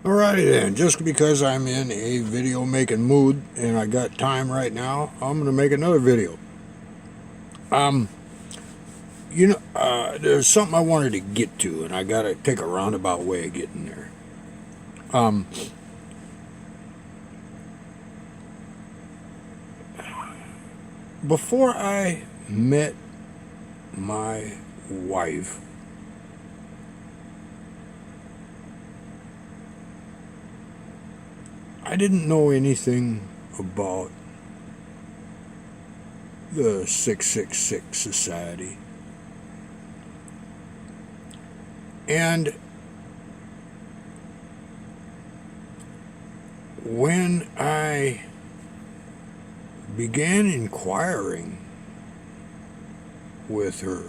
Alrighty then, just because I'm in a video making mood and I got time right now, I'm going to make another video. Um, there's something I wanted to get to and I got to take a roundabout way of getting there. Um, Before I met my wife, I didn't know anything about the 666 Society. And when I began inquiring with her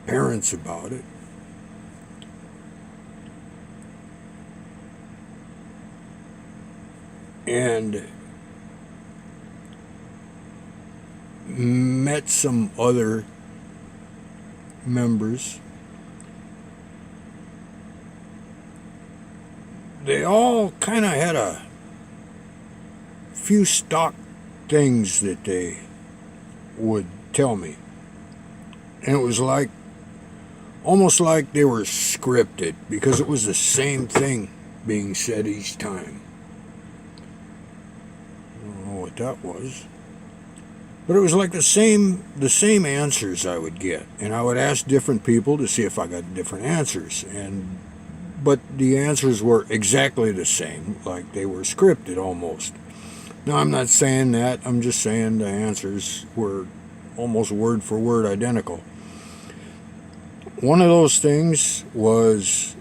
parents about it, and met some other members, they all kind of had a few stock things that they would tell me. And it was like, almost like they were scripted, because it was the same thing being said each time. I don't know what that was. But it was like the same answers I would get. And I would ask different people to see if I got different answers. But the answers were exactly the same, like they were scripted almost. Now, I'm not saying that. I'm just saying the answers were almost word for word identical. One of those things was,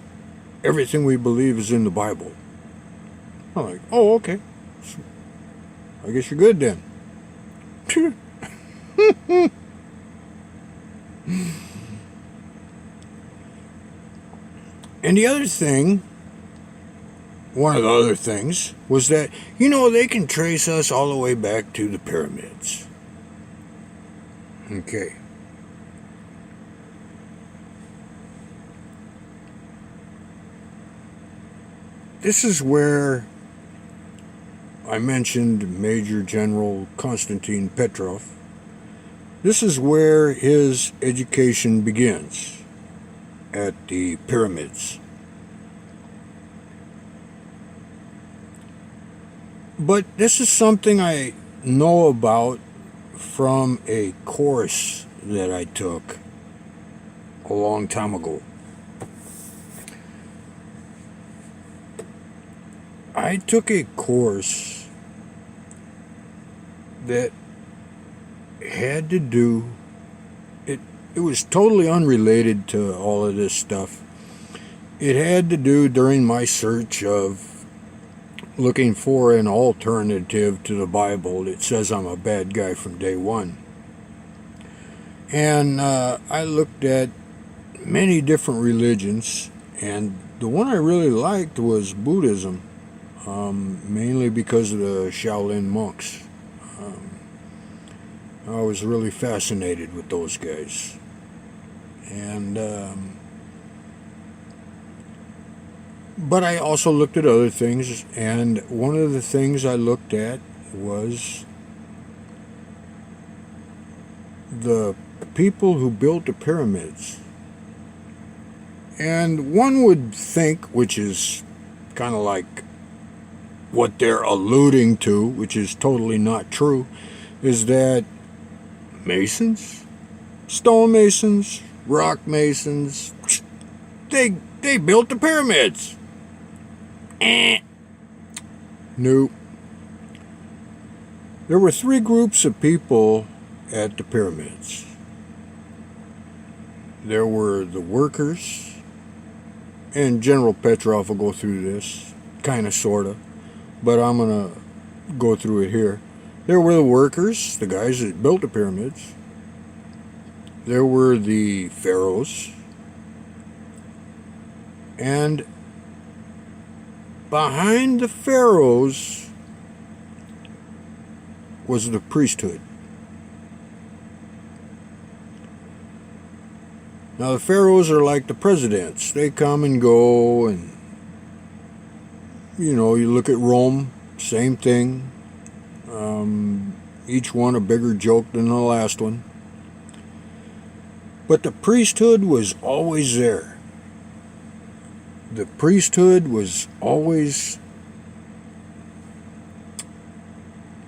everything we believe is in the Bible. I'm like, oh, okay. I guess you're good then. And the other thing, one of the other things, was that, they can trace us all the way back to the pyramids. Okay. This is where I mentioned Major General Konstantin Petrov. This is where his education begins, at the pyramids. But this is something I know about from a course that I took a long time ago. I took a course that had to do, it was totally unrelated to all of this stuff. It had to do during my search of looking for an alternative to the Bible that says I'm a bad guy from day one. And I looked at many different religions, and the one I really liked was Buddhism, mainly because of the Shaolin monks. I was really fascinated with those guys. And but I also looked at other things, and one of the things I looked at was the people who built the pyramids. And one would think, which is kind of like what they're alluding to, which is totally not true, is that Masons, stonemasons, rock masons, they built the pyramids. Nope. There were three groups of people at the pyramids. There were the workers, and General Petrov will go through this, kind of, sort of, but I'm going to go through it here. There were the workers, the guys that built the pyramids. There were the pharaohs. And behind the pharaohs was the priesthood. Now the pharaohs are like the presidents. They come and go, and you know, you look at Rome, same thing. Each one a bigger joke than the last one. But the priesthood was always there. The priesthood was always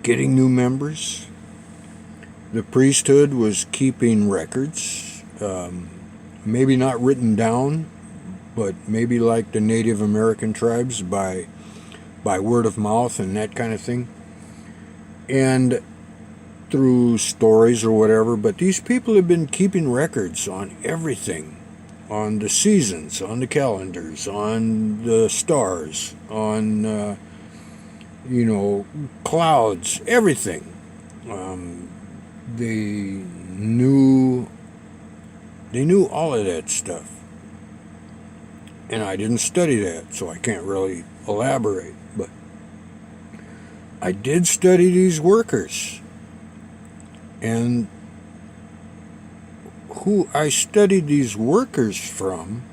getting new members. The priesthood was keeping records, maybe not written down, but maybe like the Native American tribes by word of mouth and that kind of thing, and through stories or whatever. But these people have been keeping records on everything, on the seasons, on the calendars, on the stars, on you know, clouds, everything. They knew all of that stuff. And I didn't study that, so I can't really elaborate. But I did study these workers. And who I studied these workers from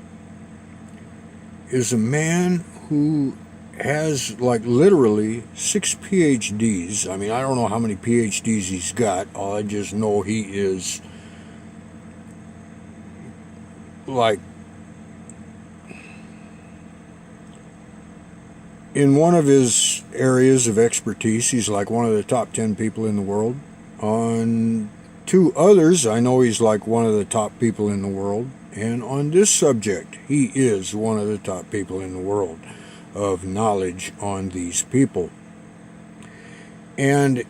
is a man who has, like, literally 6 PhDs. I mean, I don't know how many PhDs he's got. I just know he is, like, in one of his areas of expertise, he's like one of the top 10 people in the world. On 2 others, I know he's like one of the top people in the world. And on this subject, he is one of the top people in the world of knowledge on these people. And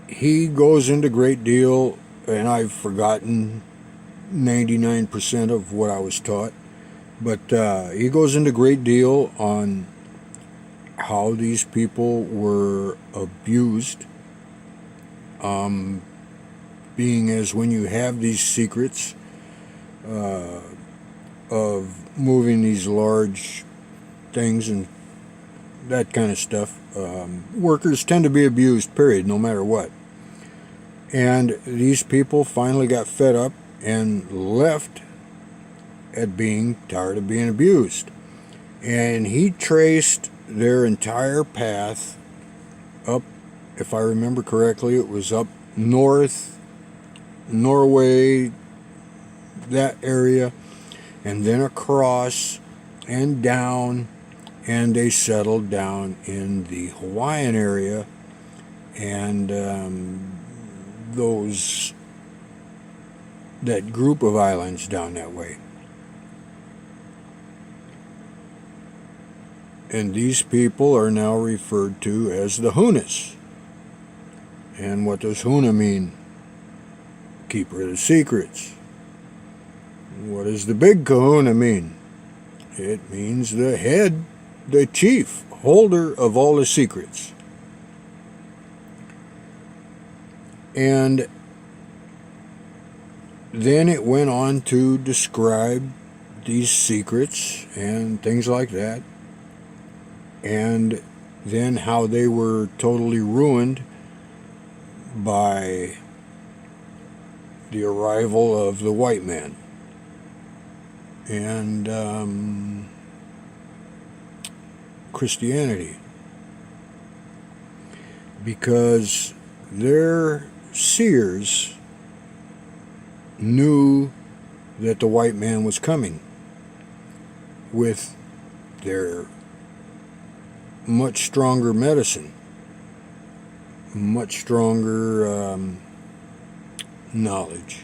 he goes into a great deal, and I've forgotten 99% of what I was taught, but he goes into a great deal on how these people were abused, being as when you have these secrets of moving these large things and that kind of stuff, workers tend to be abused, period, no matter what. And these people finally got fed up and left at being tired of being abused. And he traced their entire path up, if I remember correctly, it was up north, Norway, that area, and then across and down, and they settled down in the Hawaiian area, and that group of islands down that way. And these people are now referred to as the Hunas. And what does Huna mean? Keeper of the secrets. What does the big kahuna mean? It means the head, the chief, holder of all the secrets. And then it went on to describe these secrets and things like that. And then how they were totally ruined by the arrival of the white man. And Christianity. Because their seers knew that the white man was coming with their much stronger medicine, much stronger knowledge.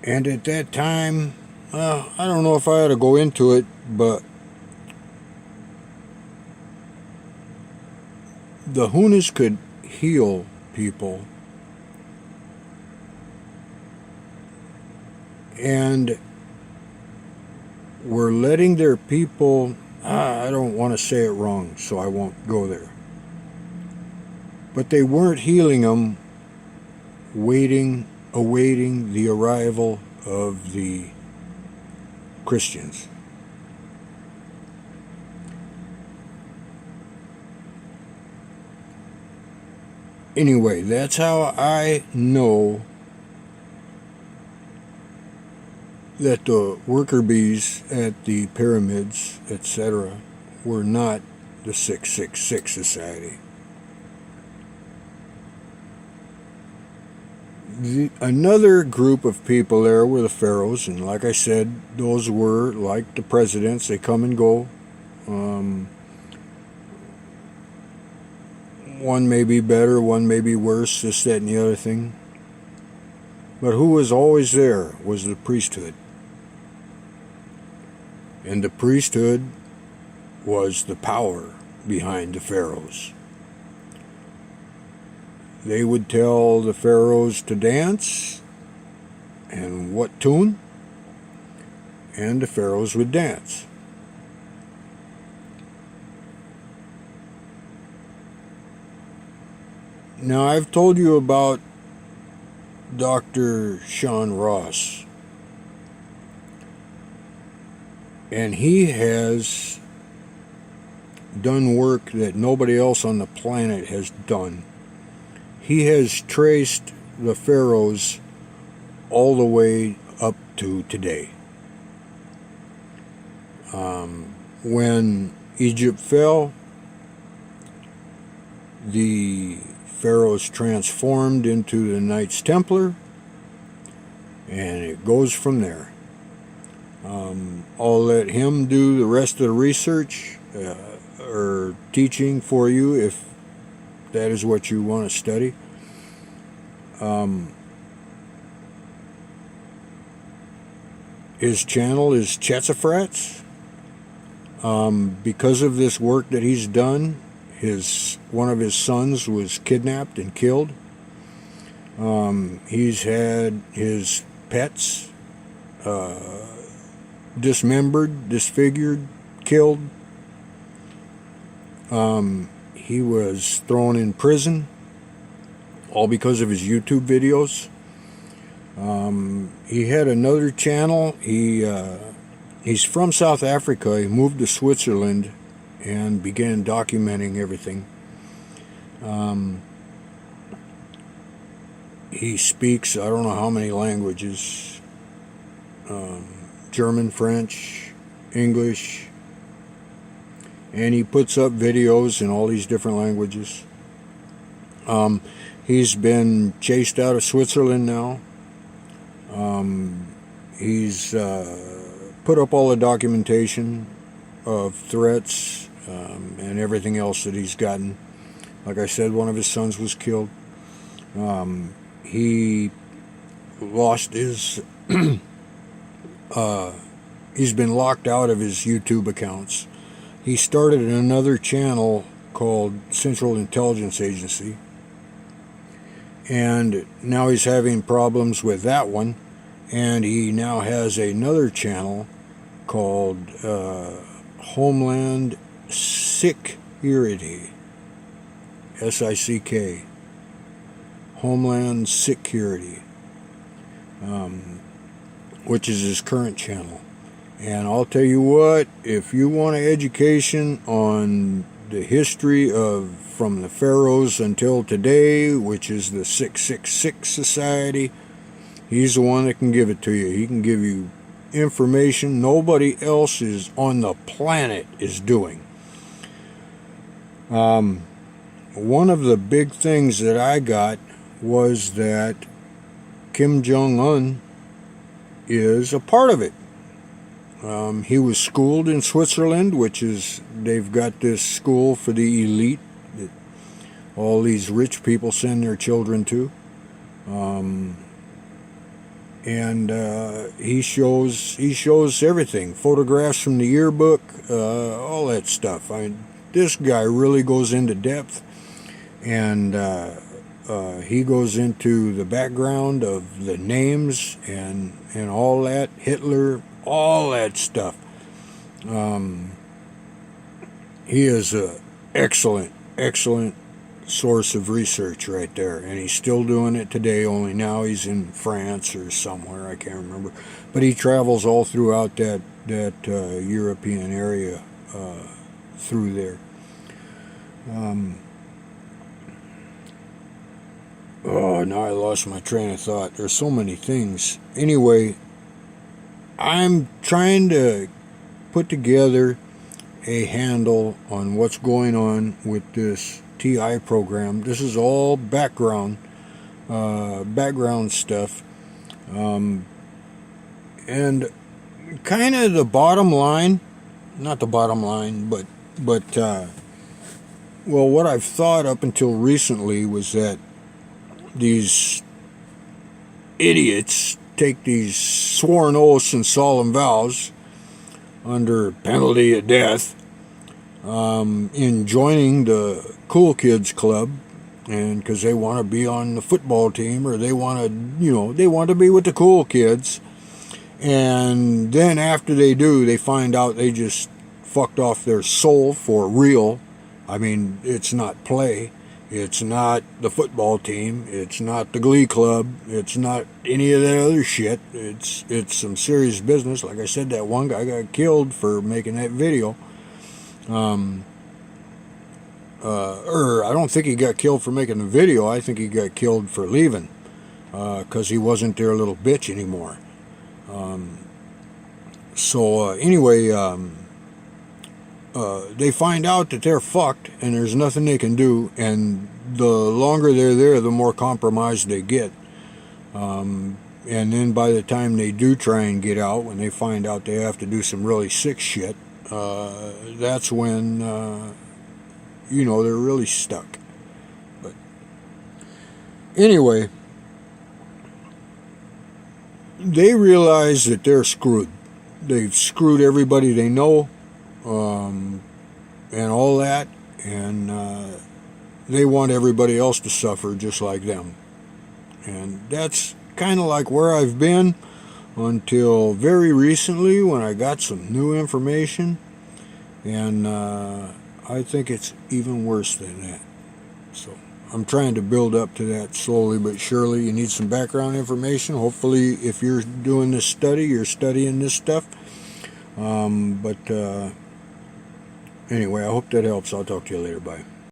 And at that time, I don't know if I ought to go into it, but the Hunas could heal people, and were letting their people, I don't want to say it wrong, so I won't go there, but they weren't healing them, awaiting the arrival of the Christians. Anyway, that's how I know that the worker bees at the pyramids, etc., were not the 666 Society. Another group of people there were the pharaohs, and like I said, those were like the presidents. They come and go. One may be better, one may be worse, this, that, and the other thing. But who was always there was the priesthood. And the priesthood was the power behind the pharaohs. They would tell the pharaohs to dance, and what tune, and the pharaohs would dance. Now, I've told you about Dr. Sean Ross, and he has done work that nobody else on the planet has done. He has traced the pharaohs all the way up to today. When Egypt fell, the pharaohs transformed into the Knights Templar, and it goes from there. I'll let him do the rest of the research or teaching for you if that is what you want to study. His channel is Chetverikova. Because of this work that he's done, one of his sons was kidnapped and killed. He's had his pets dismembered, disfigured, killed. He was thrown in prison, all because of his YouTube videos. He had another channel. He's from South Africa. He moved to Switzerland and began documenting everything. He speaks, I don't know how many languages, German, French, English, and he puts up videos in all these different languages. He's been chased out of Switzerland now. He's put up all the documentation of threats and everything else that he's gotten. Like I said, one of his sons was killed. He lost his... he's been locked out of his YouTube accounts. He started another channel called Central Intelligence Agency, and now he's having problems with that one, and he now has another channel called Homeland Security, S-I-C-K, Homeland Security, which is his current channel. And I'll tell you what, if you want an education on the history of from the pharaohs until today, which is the 666 Society, he's the one that can give it to you. He can give you information nobody else is on the planet is doing. One of the big things that I got was that Kim Jong-un is a part of it. He was schooled in Switzerland, which is, they've got this school for the elite that all these rich people send their children to. And he shows everything, photographs from the yearbook, all that stuff. This guy really goes into depth, and he goes into the background of the names and all that, Hitler, all that stuff. He is an excellent source of research right there, and he's still doing it today, only now he's in France or somewhere, I can't remember. But he travels all throughout that European area through there. Oh, now I lost my train of thought. There's so many things. Anyway, I'm trying to put together a handle on what's going on with this TI program. This is all background stuff, and kind of the bottom line, not the bottom line, but well, what I've thought up until recently was that these idiots take these sworn oaths and solemn vows under penalty of death in joining the cool kids club, and because they want to be on the football team, or they want to, they want to be with the cool kids, and then after they do, they find out they just fucked off their soul for real. I mean, it's not play. It's not the football team. It's not the glee club. It's not any of that other shit. It's some serious business. Like I said, that one guy got killed for making that video. I don't think he got killed for making the video. I think he got killed for leaving, because he wasn't their little bitch anymore. Anyway, they find out that they're fucked and there's nothing they can do, and the longer they're there, the more compromised they get. And then by the time they do try and get out, when they find out they have to do some really sick shit, that's when, they're really stuck. But anyway, they realize that they're screwed. They've screwed everybody they know, and all that, and they want everybody else to suffer just like them. And that's kind of like where I've been until very recently, when I got some new information, and I think it's even worse than that. So I'm trying to build up to that slowly but surely. You need some background information. Hopefully, if you're doing this study, you're studying this stuff. Anyway, I hope that helps. I'll talk to you later. Bye.